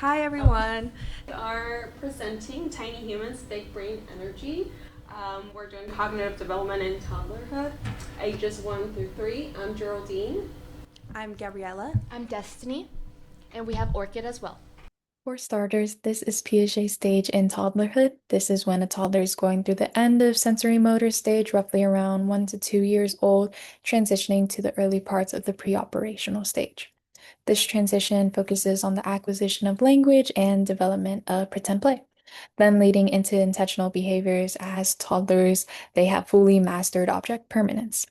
Hi everyone. We are presenting Tiny Humans, Big Brain Energy. We're doing cognitive development in toddlerhood, ages 1 through 3. I'm Geraldine. I'm Gabriella. I'm Destiny, and we have Orchid as well. For starters, this is Piaget stage in toddlerhood. This is when a toddler is going through the end of sensory motor stage, roughly around 1 to 2 years old, transitioning to the early parts of the pre-operational stage. This transition focuses on the acquisition of language and development of pretend play, then leading into intentional behaviors as toddlers, they have fully mastered object permanence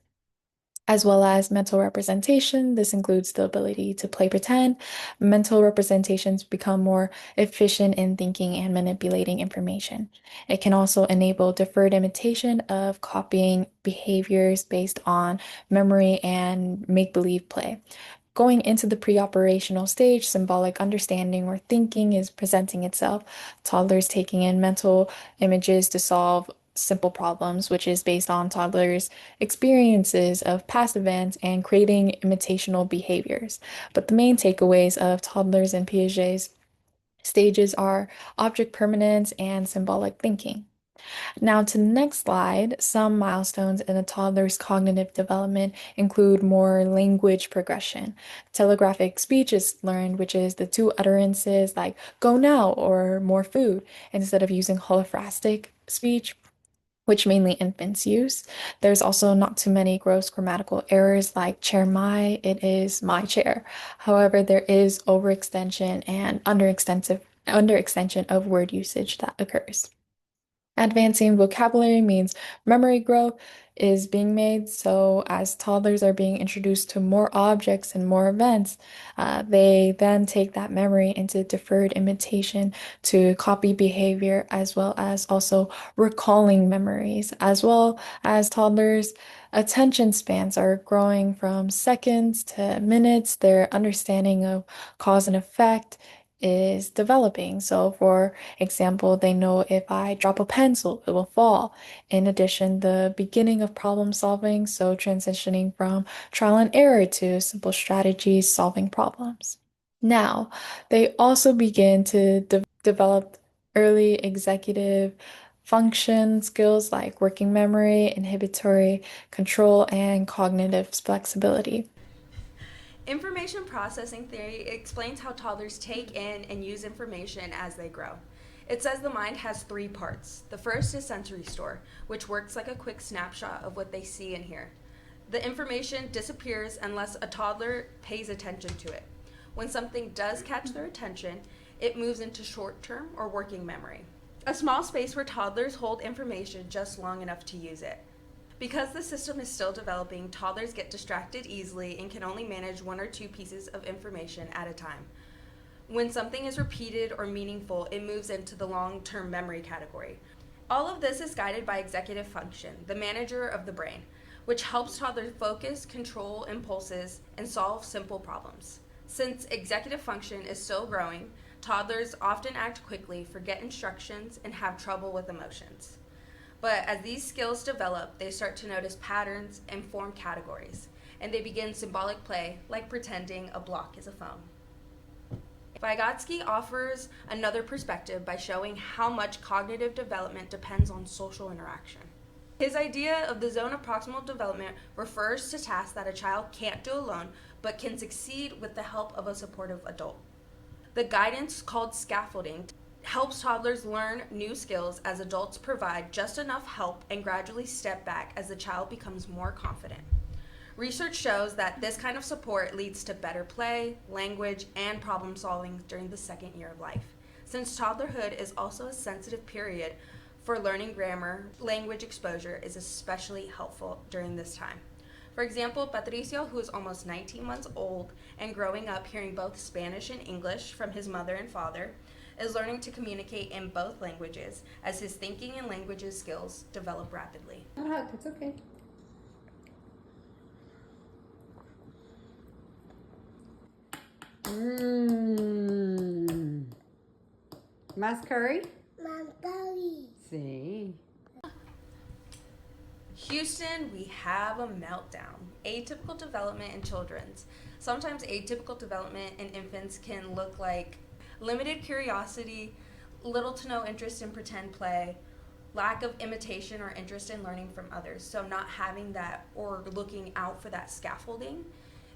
as well as mental representation. This includes the ability to play pretend. Mental representations become more efficient in thinking and manipulating information. It can also enable deferred imitation of copying behaviors based on memory and make-believe play. Going into the pre-operational stage, symbolic understanding or thinking is presenting itself. Toddlers taking in mental images to solve simple problems, which is based on toddlers' experiences of past events and creating imitational behaviors. But the main takeaways of toddlers and Piaget's stages are object permanence and symbolic thinking. Now, to the next slide, some milestones in a toddler's cognitive development include more language progression. Telegraphic speech is learned, which is the two utterances like go now or more food, instead of using holophrastic speech, which mainly infants use. There's also not too many gross grammatical errors like chair my, it is my chair. However, there is overextension and underextension of word usage that occurs. Advancing vocabulary means memory growth is being made. So, as toddlers are being introduced to more objects and more events, they then take that memory into deferred imitation to copy behavior, as well as also recalling memories, as well as toddlers' attention spans are growing from seconds to minutes. Their understanding of cause and effect is developing. So, for example, they know if I drop a pencil, it will fall. In addition, the beginning of problem solving, so transitioning from trial and error to simple strategies solving problems. Now, they also begin to develop early executive function skills like working memory, inhibitory control, and cognitive flexibility. Information processing theory explains how toddlers take in and use information as they grow. It says the mind has three parts. The first is sensory store, which works like a quick snapshot of what they see and hear. The information disappears unless a toddler pays attention to it. When something does catch their attention, it moves into short term or working memory, a small space where toddlers hold information just long enough to use it. Because the system is still developing, toddlers get distracted easily and can only manage one or two pieces of information at a time. When something is repeated or meaningful, it moves into the long-term memory category. All of this is guided by executive function, the manager of the brain, which helps toddlers focus, control impulses, and solve simple problems. Since executive function is still growing, toddlers often act quickly, forget instructions, and have trouble with emotions. But as these skills develop, they start to notice patterns and form categories, and they begin symbolic play, like pretending a block is a phone. Vygotsky offers another perspective by showing how much cognitive development depends on social interaction. His idea of the zone of proximal development refers to tasks that a child can't do alone, but can succeed with the help of a supportive adult. The guidance, called scaffolding, helps toddlers learn new skills as adults provide just enough help and gradually step back as the child becomes more confident. Research shows that this kind of support leads to better play, language, and problem solving during the second year of life. Since toddlerhood is also a sensitive period for learning grammar, language exposure is especially helpful during this time. For example, Patricio, who is almost 19 months old and growing up hearing both Spanish and English from his mother and father, is learning to communicate in both languages as his thinking and languages skills develop rapidly. It's okay. Más curry? Montgomery. Sí. Houston, we have a meltdown. Atypical development in children's. Sometimes atypical development in infants can look like limited curiosity, little to no interest in pretend play, lack of imitation or interest in learning from others. So not having that or looking out for that scaffolding.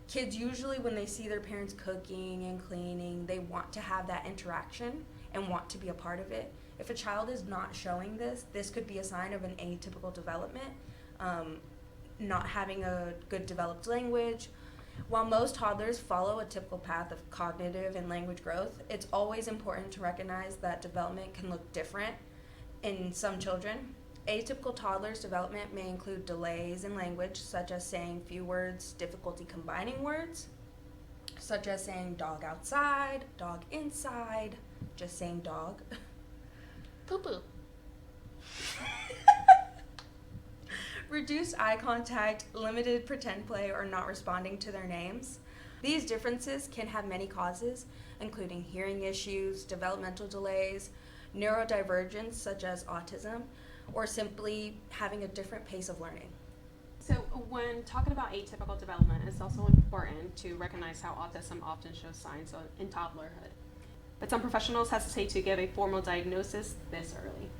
Kids usually, when they see their parents cooking and cleaning, they want to have that interaction and want to be a part of it. If a child is not showing this, this could be a sign of an atypical development, not having a good developed language. While most toddlers follow a typical path of cognitive and language growth, it's always important to recognize that development can look different in some children. Atypical toddlers' development may include delays in language, such as saying few words, difficulty combining words, such as saying dog outside, dog inside, just saying dog. Poo-poo. Reduced eye contact, limited pretend play, or not responding to their names. These differences can have many causes, including hearing issues, developmental delays, neurodivergence such as autism, or simply having a different pace of learning. So when talking about atypical development, it's also important to recognize how autism often shows signs in toddlerhood. But some professionals hesitate to give a formal diagnosis this early.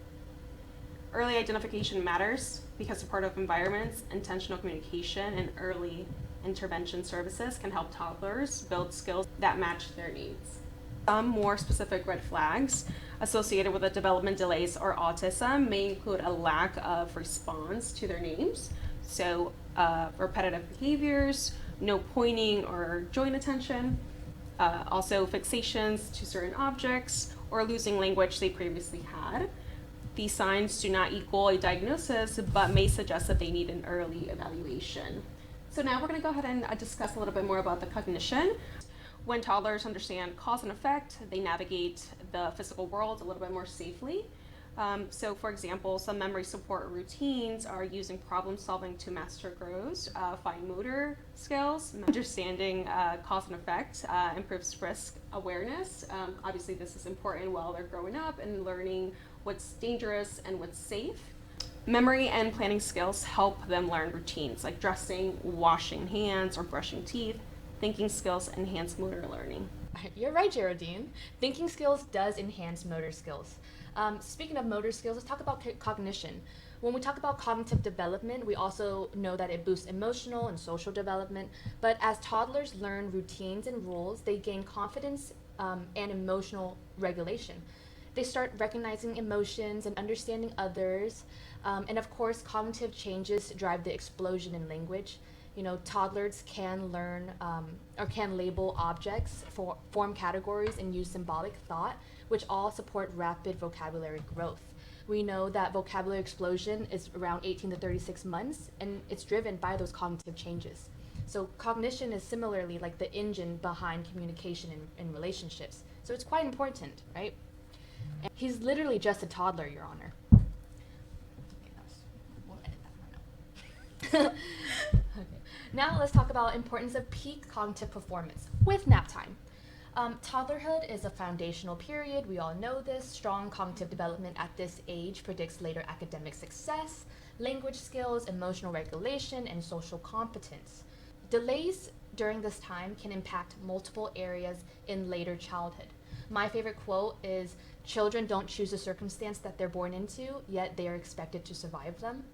Early identification matters because supportive environments, intentional communication, and early intervention services can help toddlers build skills that match their needs. Some more specific red flags associated with the development delays or autism may include a lack of response to their names, so repetitive behaviors, no pointing or joint attention, also fixations to certain objects, or losing language they previously had. These signs do not equal a diagnosis, but may suggest that they need an early evaluation. So now we're going to go ahead and discuss a little bit more about the cognition. When toddlers understand cause and effect, they navigate the physical world a little bit more safely. So for example, some memory support routines are using problem solving to master grows, fine motor skills. Understanding cause and effect improves risk awareness. Obviously this is important while they're growing up and learning what's dangerous and what's safe. Memory and planning skills help them learn routines like dressing, washing hands, or brushing teeth. Thinking skills enhance motor learning. You're right, Geraldine. Thinking skills does enhance motor skills. Speaking of motor skills, let's talk about cognition. When we talk about cognitive development, we also know that it boosts emotional and social development. But as toddlers learn routines and rules, they gain confidence and emotional regulation. They start recognizing emotions and understanding others. And of course, cognitive changes drive the explosion in language. You know, toddlers can learn or can label objects, form categories, and use symbolic thought, which all support rapid vocabulary growth. We know that vocabulary explosion is around 18 to 36 months, and it's driven by those cognitive changes. So cognition is similarly like the engine behind communication in relationships. So it's quite important, right? And he's literally just a toddler, Your Honor. We'll edit that one out. Okay. Now let's talk about importance of peak cognitive performance with nap time. Toddlerhood is a foundational period. We all know this. Strong cognitive development at this age predicts later academic success, language skills, emotional regulation, and social competence. Delays during this time can impact multiple areas in later childhood. My favorite quote is, "Children don't choose the circumstance that they're born into, yet they are expected to survive them."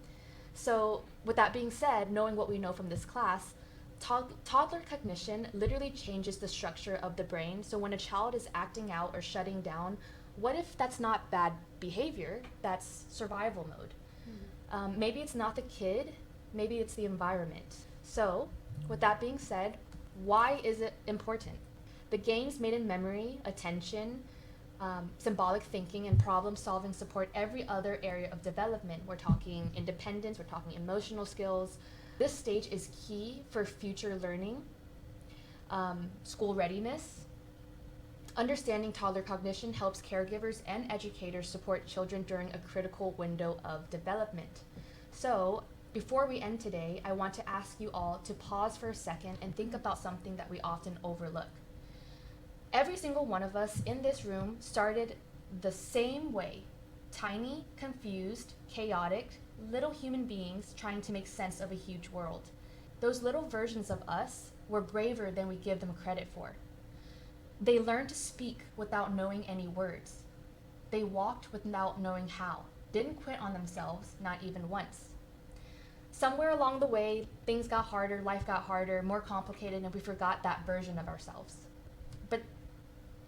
So with that being said, knowing what we know from this class, toddler cognition literally changes the structure of the brain. So when a child is acting out or shutting down, what if that's not bad behavior? That's survival mode. Maybe it's not the kid, maybe it's the environment. So with that being said, why is it important? The gains made in memory, attention, symbolic thinking, and problem solving support every other area of development. We're talking independence, we're talking emotional skills. This stage is key for future learning, school readiness. Understanding toddler cognition helps caregivers and educators support children during a critical window of development. So, before we end today, I want to ask you all to pause for a second and think about something that we often overlook. Every single one of us in this room started the same way. Tiny, confused, chaotic, little human beings trying to make sense of a huge world. Those little versions of us were braver than we give them credit for. They learned to speak without knowing any words. They walked without knowing how, didn't quit on themselves, not even once. Somewhere along the way, things got harder, life got harder, more complicated, and we forgot that version of ourselves. But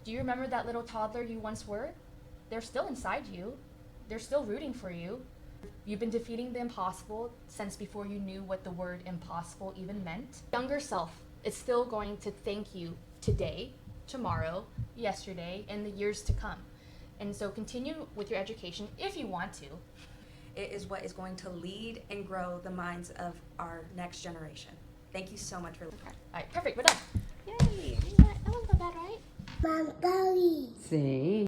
do you remember that little toddler you once were? They're still inside you. They're still rooting for you. You've been defeating the impossible since before you knew what the word impossible even meant. Younger self is still going to thank you today, tomorrow, yesterday, and the years to come. And so continue with your education if you want to. It is what is going to lead and grow the minds of our next generation. Thank you so much for listening. All right, perfect, we're done. Yay! I went to bed, right? See?